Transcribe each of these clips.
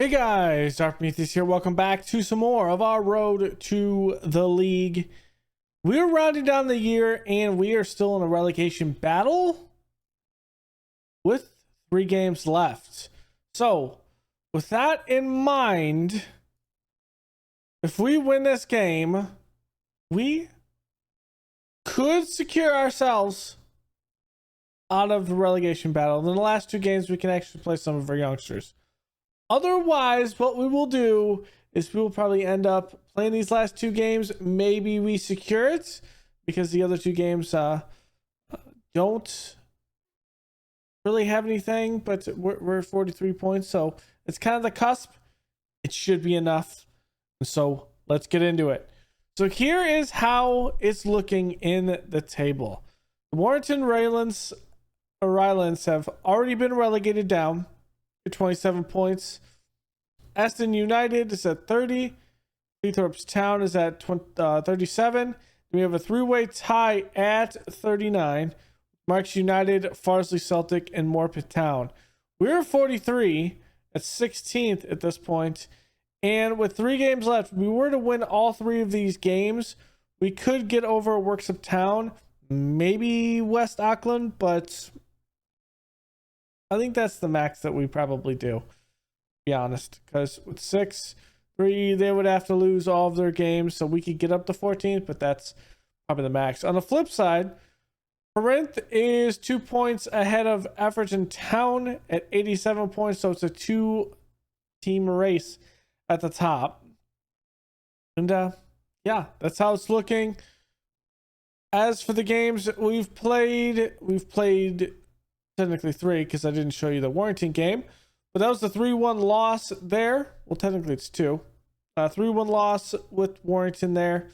Hey guys, Prometheus here. Welcome back to some more of our road to the league. We're rounding down the year and we are still in a relegation battle with 3 games left. So, with that in mind, if we win this game, we could secure ourselves out of the relegation battle. In the last 2 games, we can actually play some of our youngsters. Otherwise, what we will do is we will probably end up playing these last 2 games. Maybe we secure it because the other 2 games don't really have anything, but we're 43 points, so it's kind of the cusp. It should be enough. So let's get into it. So here is how it's looking in the table. The Warrington Rylands have already been relegated down to 27 points. Aston United is at 30. Cleethorpes Town is at 37. We have a 3-way tie at 39. Marks United, Farsley Celtic, and Morpeth Town. We're 43 at 16th at this point. And with 3 games left, if we were to win all 3 of these games, we could get over Worksop Town, maybe West Auckland, but I think that's the max that we probably do, to be honest. Because with 6-3, they would have to lose all of their games, so we could get up to 14th, but that's probably the max. On the flip side, Corinth is 2 points ahead of Efferton Town at 87 points, so it's a 2-team race at the top. And yeah, that's how it's looking. As for the games we've played technically 3 because I didn't show you the Warrington game, but that was the 3-1 loss there. Well, technically it's 2. 3-1 loss with Warrington there.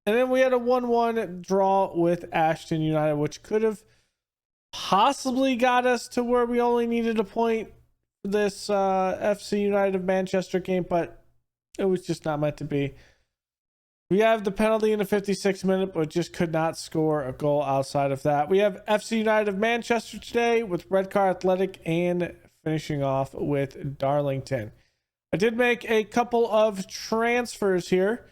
And then we had a 1-1 draw with Ashton United, which could have possibly got us to where we only needed a point for this FC United of Manchester game, but it was just not meant to be. We have the penalty in the 56th minute, but just could not score a goal outside of that. We have FC United of Manchester today with Redcar Athletic and finishing off with Darlington. I did make a couple of transfers here.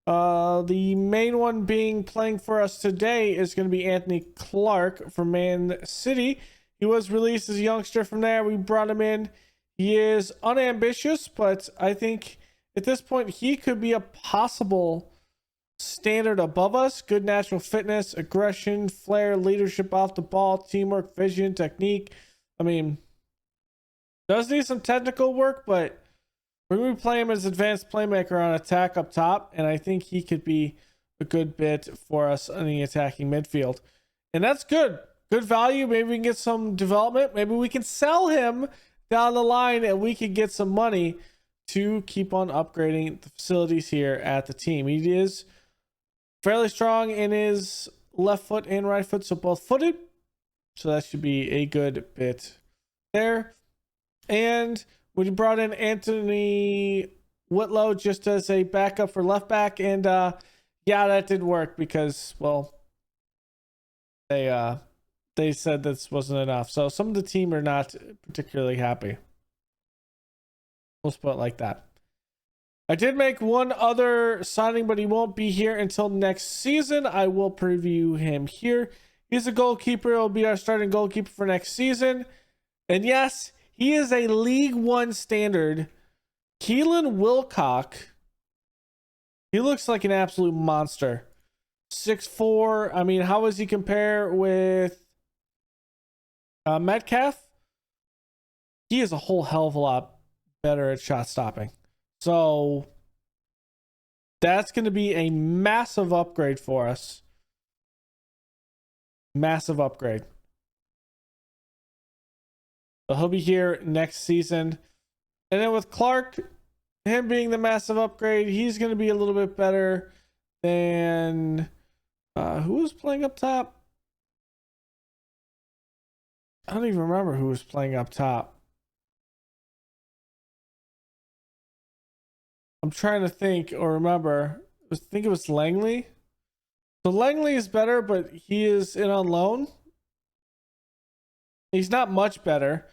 The main one being playing for us today is going to be Anthony Clark from Man City. He was released as a youngster from there. We brought him in. He is unambitious, but I think at this point he could be a possible standard above us. Good natural fitness, aggression, flair, leadership off the ball, teamwork, vision, technique. I mean, does need some technical work, but we're going to play him as advanced playmaker on attack up top, and I think he could be a good bit for us in the attacking midfield. And that's good. Good value. Maybe we can get some development. Maybe we can sell him down the line and we can get some money to keep on upgrading the facilities here at the team. He is fairly strong in his left foot and right foot, so both footed. So that should be a good bit there. And we brought in Anthony Whitlow just as a backup for left back, and yeah, that did work because, well, they said this wasn't enough. So some of the team are not particularly happy. We'll put it like that. I did make one other signing, but he won't be here until next season. I will preview him here. He's a goalkeeper. He'll be our starting goalkeeper for next season. And yes, he is a League One standard. Keelan Wilcock. He looks like an absolute monster. 6'4". I mean, how does he compare with Metcalf? He is a whole hell of a lot better at shot stopping. So that's going to be a massive upgrade for us. Massive upgrade. So he'll be here next season. And then with Clark, him being the massive upgrade, he's going to be a little bit better than who was playing up top? I don't even remember who was playing up top. I'm trying to think or remember. I think it was Langley. So Langley is better, but he is in on loan. He's not much better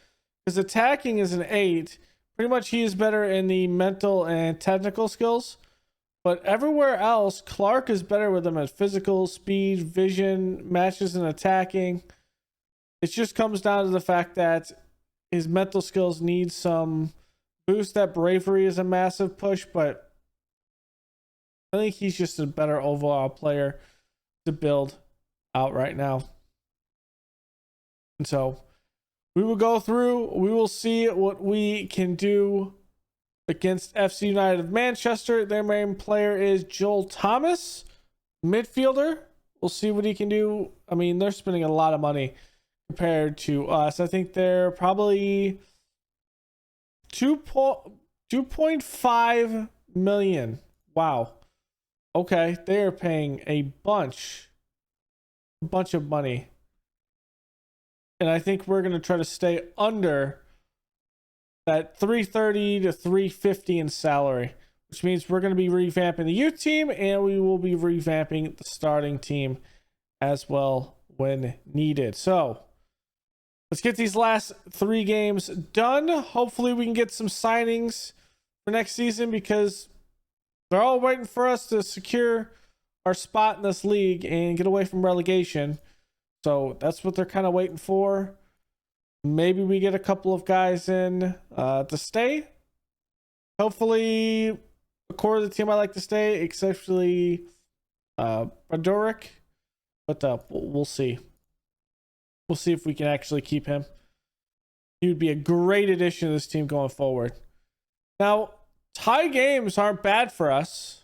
because attacking is an 8, Pretty much he is better in the mental and technical skills. But everywhere else, Clark is better with them at physical, speed, vision, matches, and attacking. It just comes down to the fact that his mental skills need some boost. That bravery is a massive push, but I think he's just a better overall player to build out right now. And so we will go through, we will see what we can do against FC United of Manchester. Their main player is Joel Thomas, midfielder. We'll see what he can do. I mean, they're spending a lot of money compared to us. I think they're probably 2.5 million. Wow. Okay, they are paying a bunch of money. And I think we're going to try to stay under that 330 to 350 in salary, which means we're going to be revamping the youth team and we will be revamping the starting team as well when needed. So let's get these last 3 games done. Hopefully we can get some signings for next season because they're all waiting for us to secure our spot in this league and get away from relegation. So that's what they're kind of waiting for. Maybe we get a couple of guys in to stay. Hopefully, a core of the team I like to stay, especially Badoric. But we'll see. We'll see if we can actually keep him. He would be a great addition to this team going forward. Now, tie games aren't bad for us.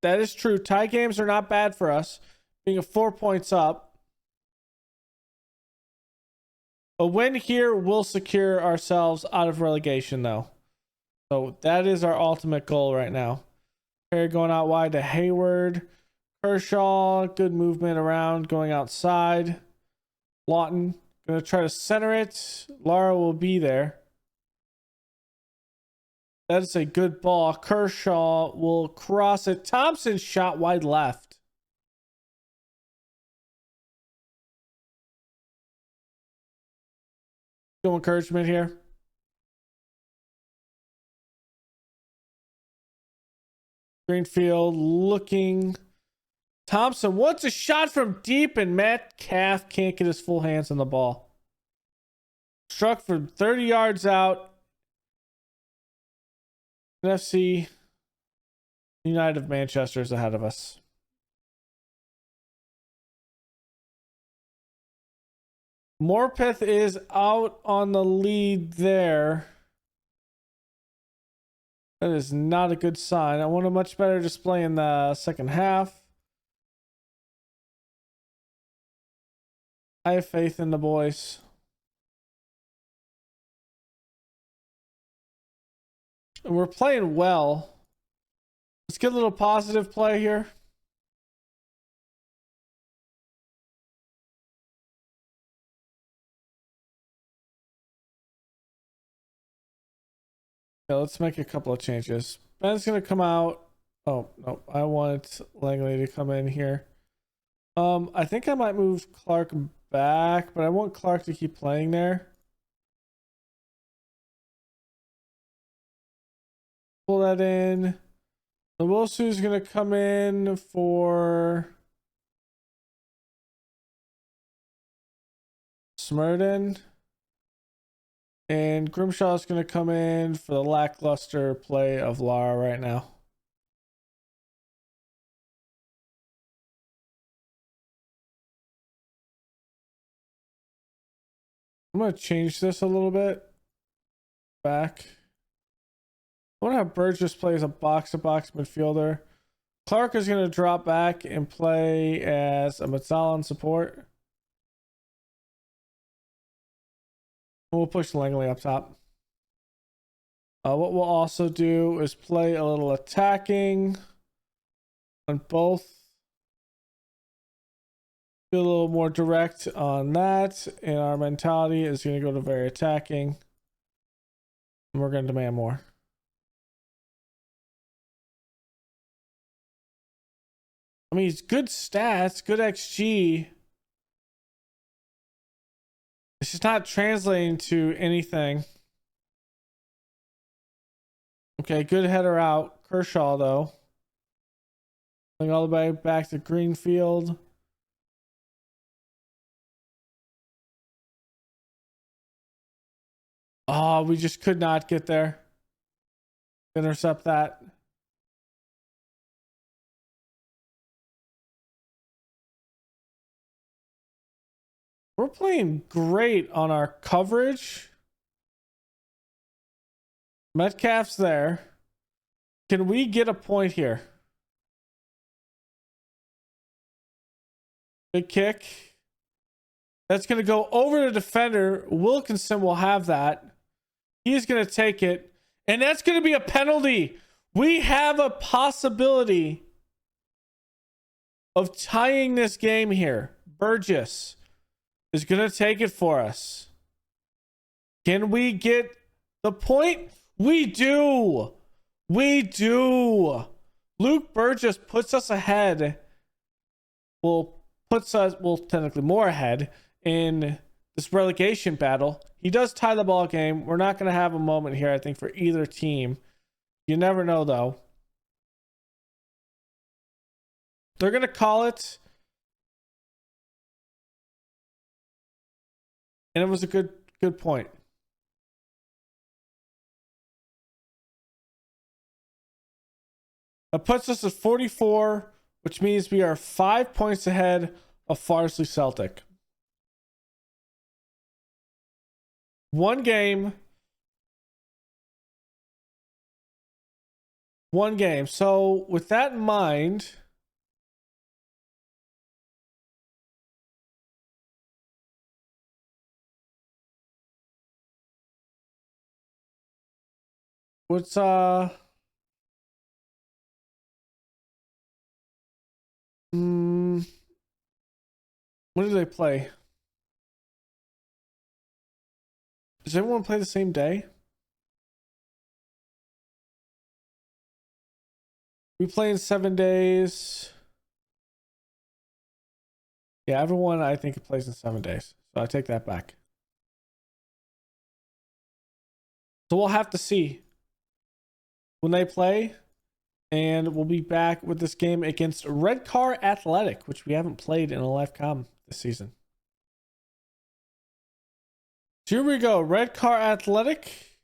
That is true. Tie games are not bad for us. Being 4 points up. A win here will secure ourselves out of relegation, though. So that is our ultimate goal right now. Perry going out wide to Hayward. Kershaw, good movement around, going outside. Lawton, going to try to center it. Lara will be there. That is a good ball. Kershaw will cross it. Thompson shot wide left. No encouragement here. Greenfield looking. Thompson wants a shot from deep, and Metcalf can't get his full hands on the ball. Struck from 30 yards out. NFC United of Manchester is ahead of us. Morpeth is out on the lead there. That is not a good sign. I want a much better display in the second half. I have faith in the boys. And we're playing well. Let's get a little positive play here. Yeah, let's make a couple of changes. Ben's gonna come out. Oh no, I want Langley to come in here. I think I might move Clark back, but I want Clark to keep playing there. Pull that in. Nwosu's gonna come in for Smurden. And Grimshaw's going to come in for the lackluster play of Lara right now. I'm going to change this a little bit. Back. I want to have Burgess play as a box-to-box midfielder. Clark is going to drop back and play as a Matsalan support. We'll push Langley up top. What we'll also do is play a little attacking on both. Be a little more direct on that. And our mentality is going to go to very attacking. And we're going to demand more. I mean, he's good stats, good XG. It's It's just not translating to anything. Okay, good header out. Kershaw, though. Going all the way back to Greenfield. Oh, we just could not get there. Intercept that. We're playing great on our coverage. Metcalf's there. Can we get a point here? Big kick. That's going to go over the defender. Wilkinson will have that. He's going to take it. And that's going to be a penalty. We have a possibility of tying this game here. Burgess is going to take it for us. Can we get the point? We do. We do. Luke Burgess puts us ahead. Well, technically more ahead in this relegation battle. He does tie the ball game. We're not going to have a moment here, I think, for either team. You never know, though. They're going to call it. And it was a good point. That puts us at 44, which means we are 5 points ahead of Farsley Celtic. One game. So with that in mind, what's when do they play? Does everyone play the same day? We play in 7 days. Yeah, everyone I think plays in 7 days. So I take that back. So we'll have to see when they play. And we'll be back with this game against Red Car Athletic, which we haven't played in a live com this season. So here we go. Red Car Athletic.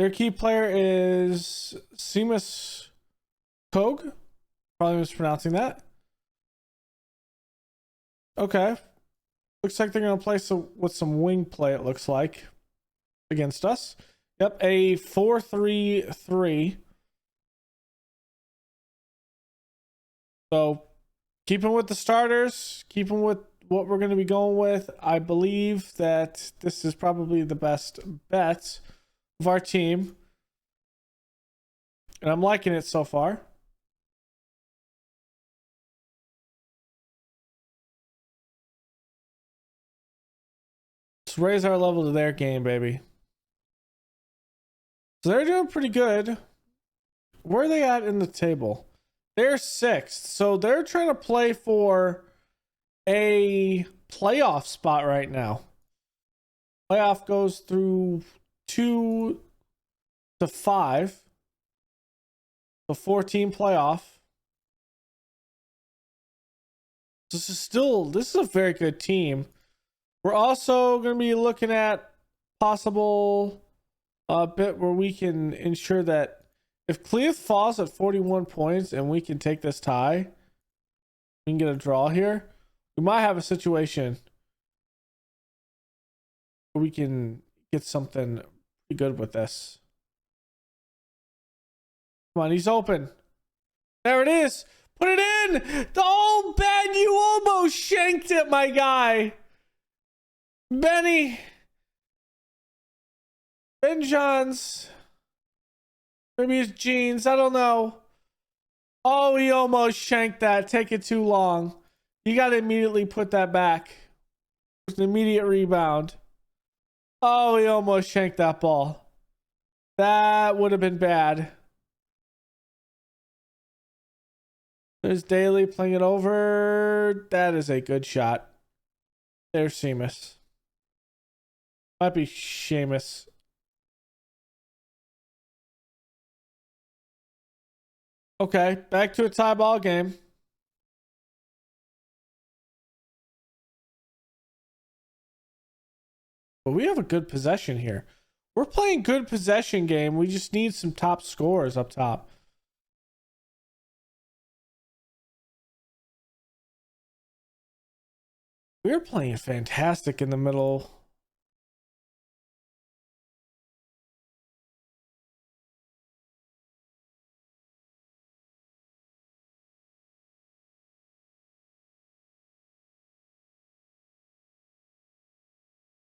Their key player is Seamus Kogue. Probably mispronouncing that. Okay. Looks like they're going to play with some wing play, it looks like, against us. Yep, a 4-3-3. So, keeping with the starters, keeping with what we're going to be going with, I believe that this is probably the best bet of our team. And I'm liking it so far. Let's raise our level to their game, baby. So they're doing pretty good. Where are they at in the table? They're 6th. So they're trying to play for a playoff spot right now. Playoff goes through 2 to 5. The 14 playoff. This is a very good team. We're also going to be looking at possible bit where we can ensure that if Cleve falls at 41 points and we can take this tie, we can get a draw here. We might have a situation where we can get something pretty good with this. Come on, he's open. There it is. Put it in. Oh, Ben, you almost shanked it, my guy. Benny. Ben Johns. Maybe it's Jeans. I don't know. Oh, he almost shanked that. Take it too long. You got to immediately put that back. It's an immediate rebound. Oh, he almost shanked that ball. That would have been bad. There's Daly playing it over. That is a good shot. There's Seamus. Might be Seamus. Okay, back to a tie ball game. But we have a good possession here. We're playing good possession game. We just need some top scorers up top. We're playing fantastic in the middle.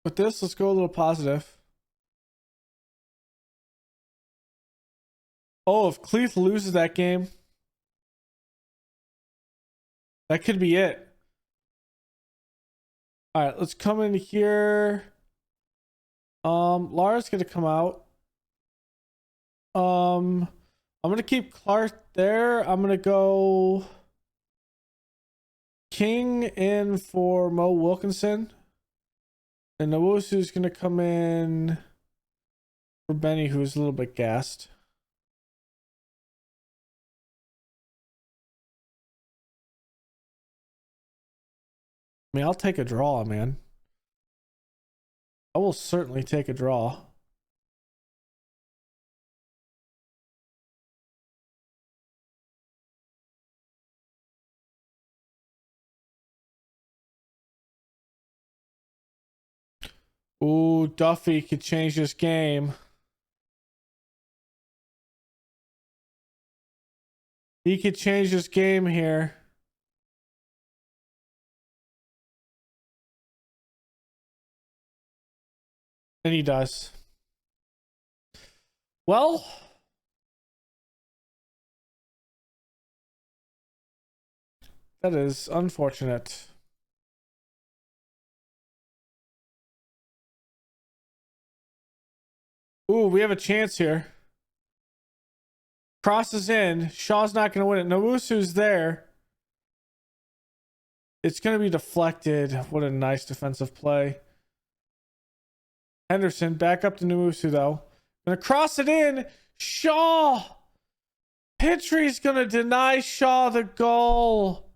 With this, let's go a little positive. Oh, if Cleeth loses that game, that could be it. All right, let's come in here. Lara's gonna come out. I'm gonna keep Clark there. I'm gonna go King in for Mo Wilkinson. And Nowusu's gonna come in for Benny, who's a little bit gassed. I mean, I'll take a draw, man. I will certainly take a draw. Ooh, Duffy could change this game. He could change this game here. And he does. Well, that is unfortunate. Ooh, we have a chance here. Crosses in. Shaw's not going to win it. Nowusu's there. It's going to be deflected. What a nice defensive play. Henderson back up to Nowusu though. Gonna cross it in. Shaw. Pitri's gonna deny Shaw the goal.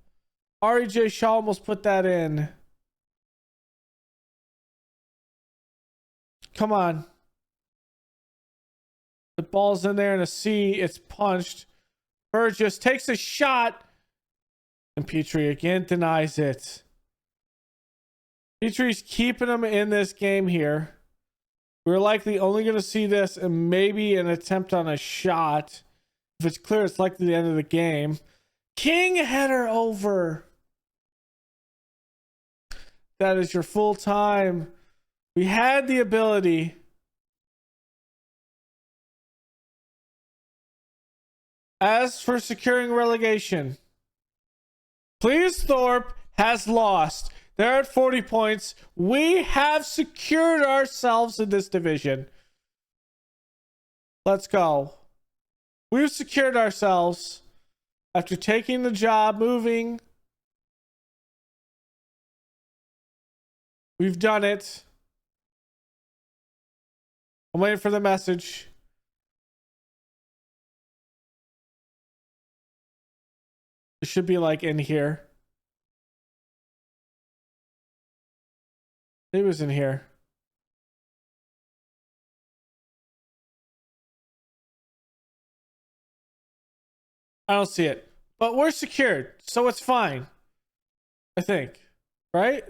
REJ Shaw almost put that in. Come on. The ball's in there in a C. It's punched. Burgess takes a shot. And Petrie again denies it. Petrie's keeping him in this game here. We're likely only going to see this and maybe an attempt on a shot. If it's clear, it's likely the end of the game. King header over. That is your full time. We had the ability. As for securing relegation, Cleethorpes has lost. They're at 40 points. We have secured ourselves in this division. Let's go. We've secured ourselves after taking the job, moving. We've done it. I'm waiting for the message. It should be like in here. It was in here. I don't see it. But we're secured, so it's fine. I think. Right?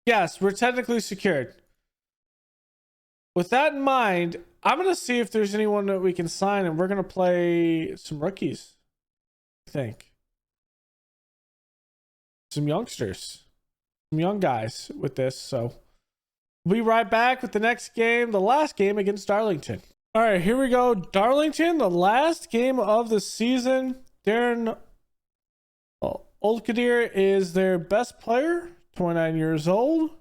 Yes, we're technically secured. With that in mind, I'm going to see if there's anyone that we can sign, and we're going to play some rookies. I think. Some youngsters. Some young guys with this, so we'll be right back with the next game, the last game against Darlington. All right, here we go. Darlington, the last game of the season. Darren Olkadir is their best player, 29 years old.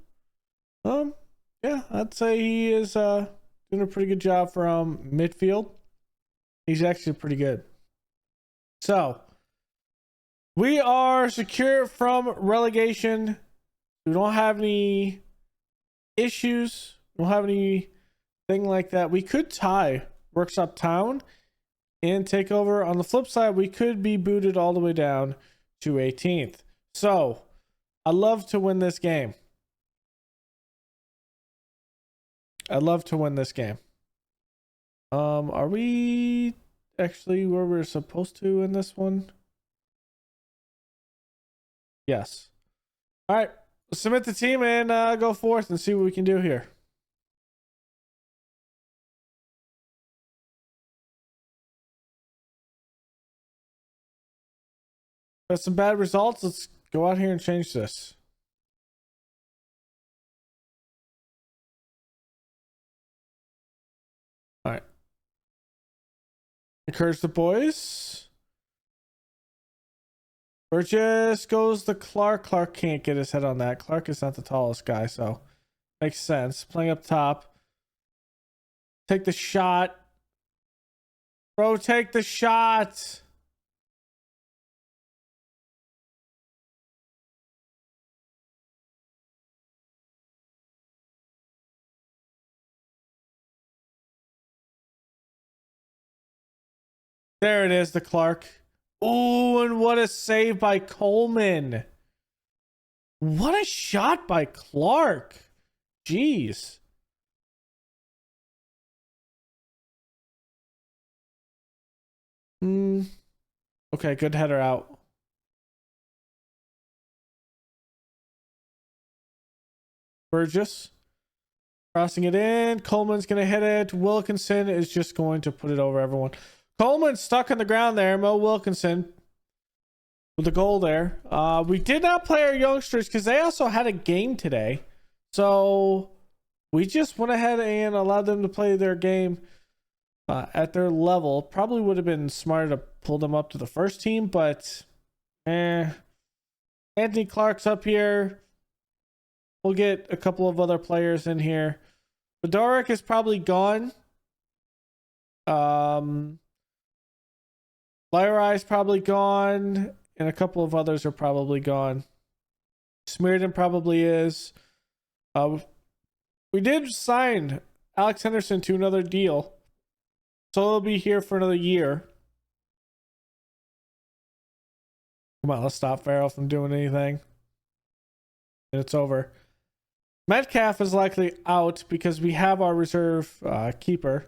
Yeah, I'd say he is doing a pretty good job from midfield. He's actually pretty good. So we are secure from relegation. We don't have any issues. We don't have anything like that. We could tie Workshop Town and take over. On the flip side, we could be booted all the way down to 18th. So I love to win this game. I'd love to win this game. Are we actually where we're supposed to in this one? Yes. All right. Submit the team and go forth and see what we can do here. Got some bad results. Let's go out here and change this. All right. Encourage the boys. Burgess goes to Clark. Clark can't get his head on that. Clark is not the tallest guy, so makes sense. Playing up top. Take the shot. Bro, take the shot. There it is, the Clark. Oh, and what a save by Coleman. What a shot by Clark. Jeez. Okay, good header out. Burgess. Crossing it in. Coleman's going to hit it. Wilkinson is just going to put it over everyone. Coleman stuck on the ground there. Mo Wilkinson with the goal there. We did not play our youngsters because they also had a game today. So we just went ahead and allowed them to play their game at their level. Probably would have been smarter to pull them up to the first team, but Anthony Clark's up here. We'll get a couple of other players in here. Bedoric is probably gone. Lyra's probably gone, and a couple of others are probably gone. Smearden probably is. We did sign Alex Henderson to another deal, so he'll be here for another year. Come on, let's stop Farrell from doing anything. And it's over. Metcalf is likely out because we have our reserve keeper.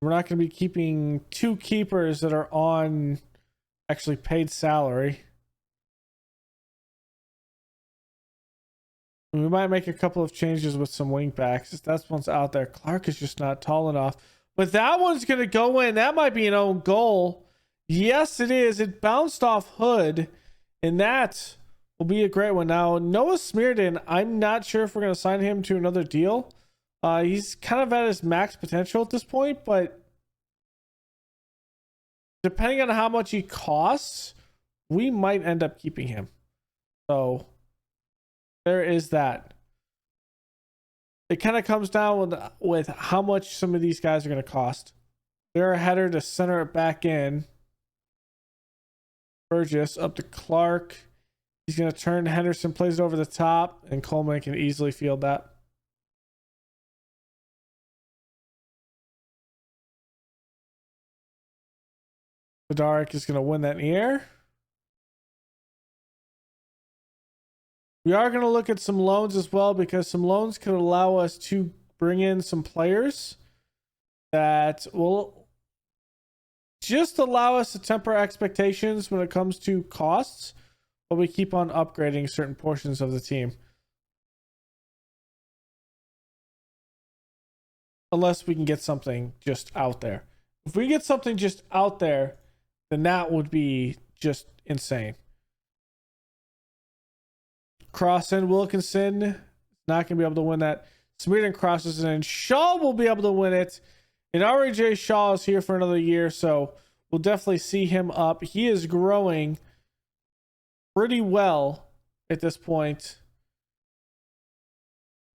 We're not going to be keeping two keepers that are on actually paid salary. We might make a couple of changes with some wing backs. That one's out there. Clark is just not tall enough. But that one's going to go in. That might be an own goal. Yes, it is. It bounced off Hood. And that will be a great one. Now, Noah Smearden, I'm not sure if we're going to sign him to another deal. He's kind of at his max potential at this point, but depending on how much he costs, we might end up keeping him. So there is that. It kind of comes down with how much some of these guys are going to cost. They're a header to center it back in. Burgess up to Clark. He's going to turn. Henderson plays it over the top, and Coleman can easily field that. Bedaric is going to win that in the air. We are going to look at some loans as well, because some loans could allow us to bring in some players that will just allow us to temper expectations when it comes to costs, but we keep on upgrading certain portions of the team. Unless we can get something just out there. If we get something just out there, then that would be just insane. Cross in Wilkinson. Not going to be able to win that. Smearden crosses it in. Shaw will be able to win it. And RJ Shaw is here for another year, so we'll definitely see him up. He is growing pretty well at this point.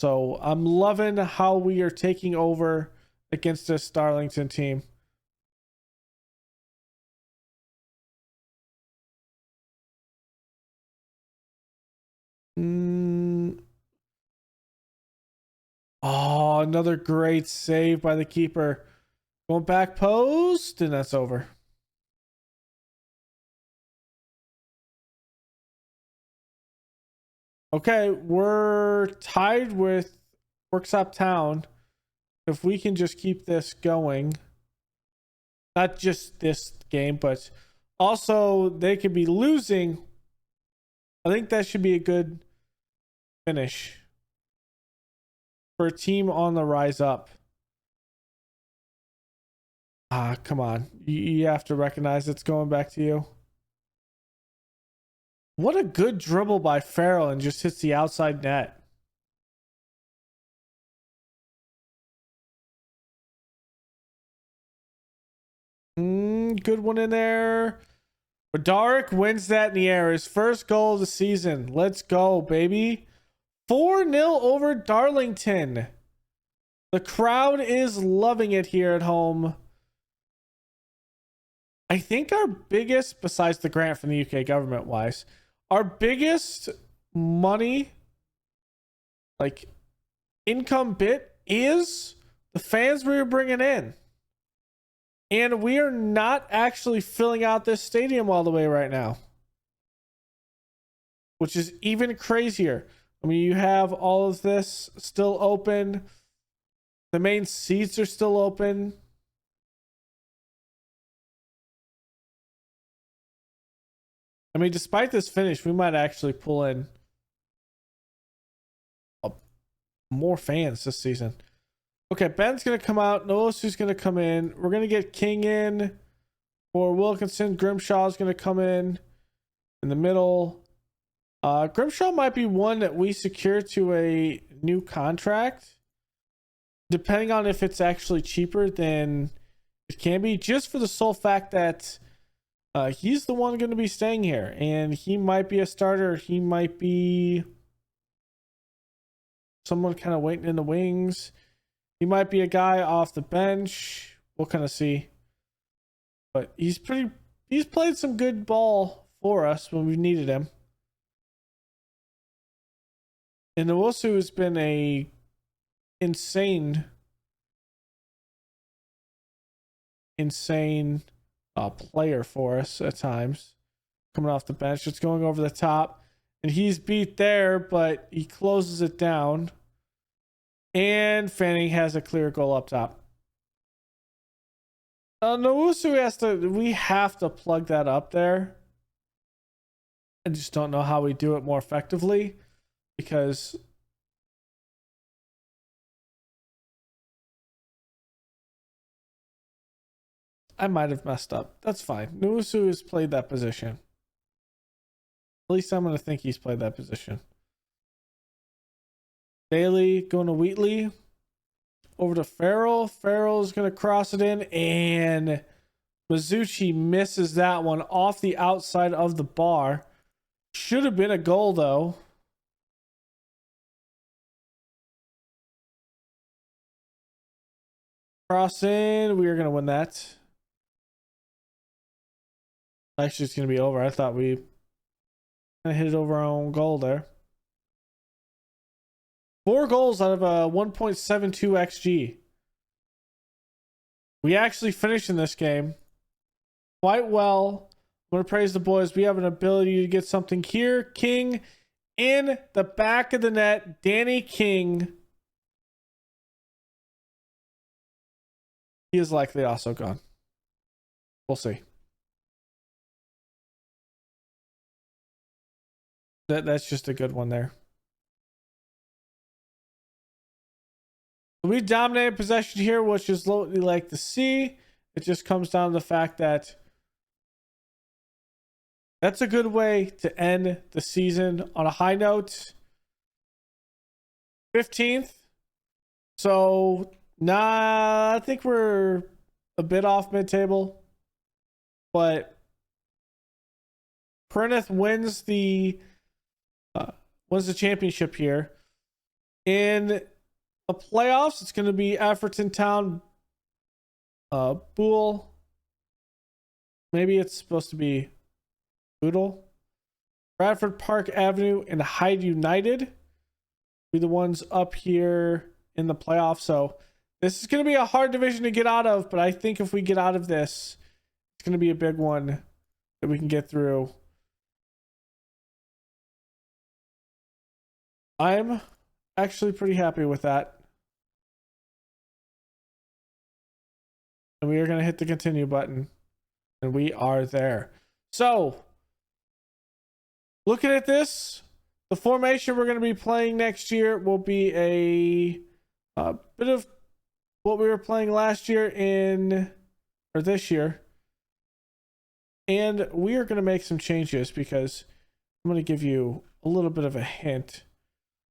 So I'm loving how we are taking over against this Darlington team. Oh, another great save by the keeper. Going back post, and that's over. Okay, we're tied with Worksop Town. If we can just keep this going, not just this game, but also they could be losing. I think that should be a good finish for a team on the rise up. Come on. You have to recognize it's going back to you. What a good dribble by Farrell, and just hits the outside net. Good one in there. Rodaric wins that in the air. His first goal of the season. Let's go, baby. 4-0 over Darlington. The crowd is loving it here at home. I think our biggest, besides the grant from the UK government wise, our biggest money, like income bit, is the fans we are bringing in. And we are not actually filling out this stadium all the way right now, which is even crazier. I mean, you have all of this still open. The main seats are still open. I mean, despite this finish, we might actually pull in more fans this season. Okay, Ben's going to come out. Noasu's going to come in. We're going to get King in for Wilkinson. Grimshaw's going to come in the middle. Grimshaw might be one that we secure to a new contract, depending on if it's actually cheaper than it can be, just for the sole fact that he's the one going to be staying here, and he might be a starter. He might be someone kind of waiting in the wings. He might be a guy off the bench. We'll kind of see. But he's played some good ball for us when we needed him. And Nwosu has been a insane player for us at times. Coming off the bench, just going over the top. And he's beat there, but he closes it down. And Fanning has a clear goal up top. Nwosu we have to plug that up there. I just don't know how we do it more effectively, because I might have messed up. That's fine. Nwosu has played that position. At least I'm going to think he's played that position. Bailey going to Wheatley. Over to Farrell. Farrell's going to cross it in, and Mizuchi misses that one off the outside of the bar. Should have been a goal, though. Cross in. We are going to win that. Actually, it's going to be over. I thought we hit it over our own goal there. 4 goals out of a 1.72 XG. We actually finished in this game quite well. I'm going to praise the boys. We have an ability to get something here. King in the back of the net. Danny King. He is likely also gone. We'll see. That's just a good one there. We dominated possession here, which is what we like to see. It just comes down to the fact that that's a good way to end the season on a high note. 15th. So, I think we're a bit off mid-table. But Corinth wins the championship here. In the playoffs, it's going to be Efferton Town, Boole. Maybe it's supposed to be Boodle. Bradford Park Avenue and Hyde United be the ones up here in the playoffs. So this is going to be a hard division to get out of, but I think if we get out of this, it's going to be a big one that we can get through. I'm actually pretty happy with that. And we are going to hit the continue button. And we are there. So, looking at this, the formation we're going to be playing next year will be a bit of what we were playing last year or this year. And we are going to make some changes because I'm going to give you a little bit of a hint.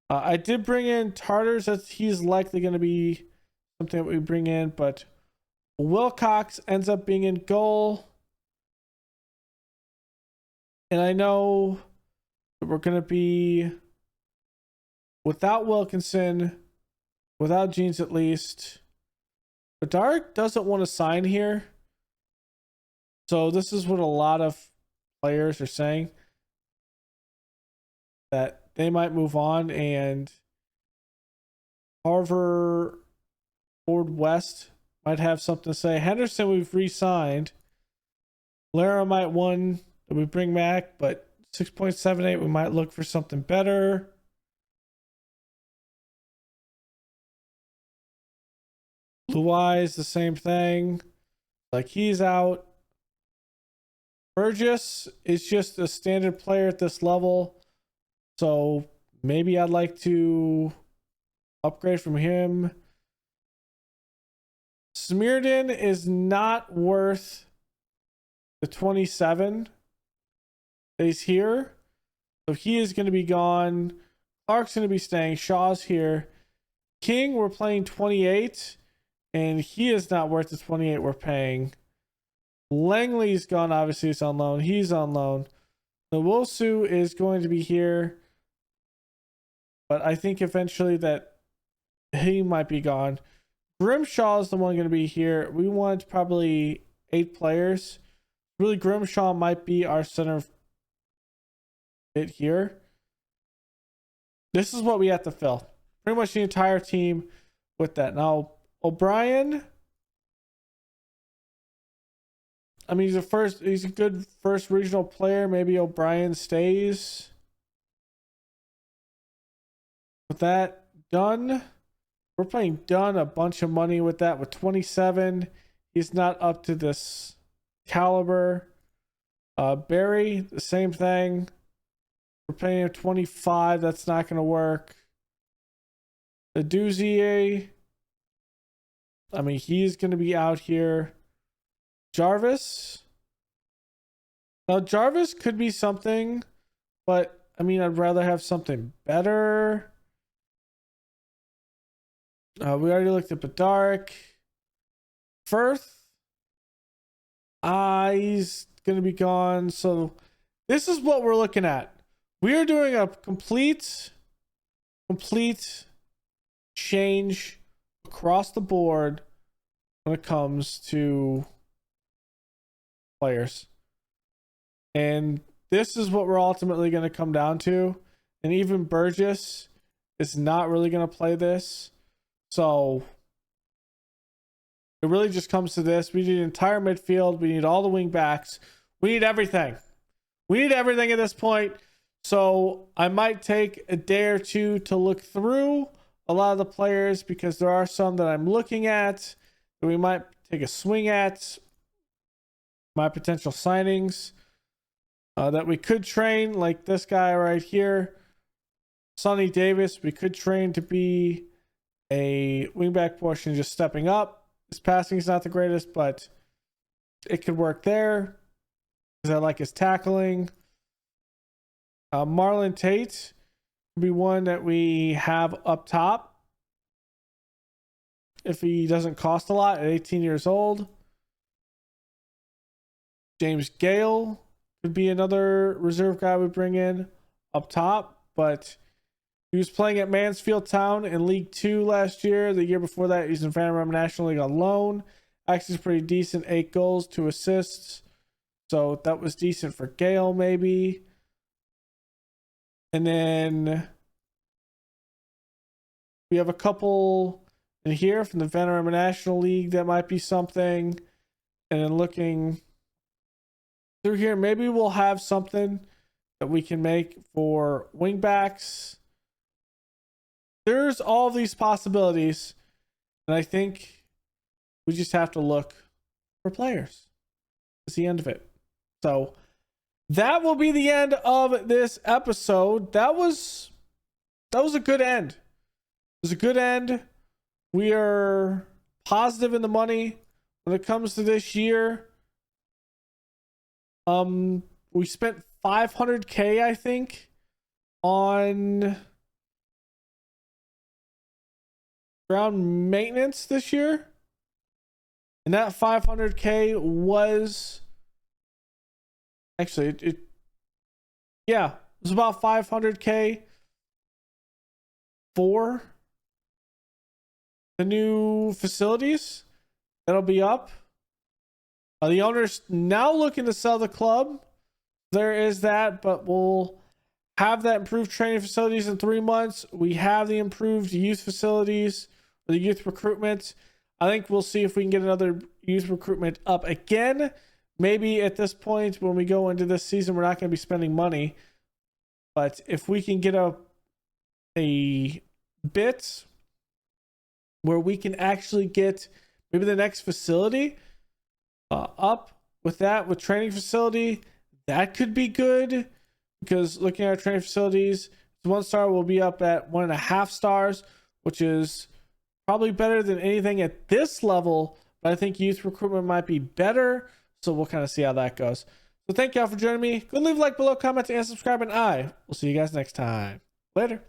I did bring in Tartars. He's likely going to be something that we bring in, but Wilcox ends up being in goal. And I know that we're going to be without Wilkinson, without Jeans at least. But Dark doesn't want to sign here. So this is what a lot of players are saying, that they might move on, and Harvard Ford West might have something to say. Henderson we've re-signed. Lara might one that we bring back, but 6.78 we might look for something better. Blue Eyes, the same thing. Like, he's out. Burgess is just a standard player at this level. So maybe I'd like to upgrade from him. Smearden is not worth the 27 that he's here. So he is going to be gone. Clark's going to be staying. Shaw's here. King, we're playing 28. And he is not worth the 28 we're paying. Langley's gone. Obviously, it's on loan. He's on loan. Nwosu is going to be here. But I think eventually that he might be gone. Grimshaw is the one going to be here. We want probably 8 players. Really, Grimshaw might be our center bit here. This is what we have to fill. Pretty much the entire team with that. Now, O'Brien, I mean, he's a good first regional player. Maybe O'Brien stays. With that, Dunn. We're paying Dunn a bunch of money with that. With 27, he's not up to this caliber. Barry, the same thing. We're paying him 25. That's not going to work. The Duzier, I mean, he's going to be out here. Jarvis. Now, Jarvis could be something, but I mean, I'd rather have something better. We already looked at Bedark. Firth. He's going to be gone. So this is what we're looking at. We are doing a complete change across the board when it comes to players. And this is what we're ultimately going to come down to. And even Burgess is not really going to play this. So it really just comes to this. We need an entire midfield. We need all the wing backs. We need everything. We need everything at this point. So I might take a day or two to look through a lot of the players, because there are some that I'm looking at that we might take a swing at. My potential signings that we could train, like this guy right here, Sonny Davis. We could train to be a wingback portion, just stepping up. His passing is not the greatest, but it could work there because I like his tackling. Marlon Tate would be one that we have up top if he doesn't cost a lot at 18 years old. James Gale could be another reserve guy we bring in up top, but he was playing at Mansfield Town in League 2 last year. The year before that, he's in Vanderbilt National League on loan. Actually, is pretty decent. 8 goals, 2 assists. So that was decent for Gale, maybe. And then we have a couple in here from the Veteran National League that might be something. And then looking through here, maybe we'll have something that we can make for wingbacks. There's all these possibilities. And I think we just have to look for players. It's the end of it. So that will be the end of this episode. That was a good end. It was a good end. We are positive in the money when it comes to this year. We spent $500K, I think, on ground maintenance this year. And that $500K was actually it was about $500K for the new facilities that'll be up. The owner's now looking to sell the club. There is that, but we'll have that improved training facilities in 3 months. We have the improved youth facilities, the youth recruitment. I think we'll see if we can get another youth recruitment up again. Maybe at this point, when we go into this season, we're not going to be spending money. But if we can get a bit where we can actually get maybe the next facility up with that, with training facility, that could be good. Because looking at our training facilities, 1 star will be up at 1.5 stars, which is probably better than anything at this level. But I think youth recruitment might be better. So we'll kind of see how that goes. So thank y'all for joining me. Go leave a like below, comment, and subscribe. And I will see you guys next time. Later.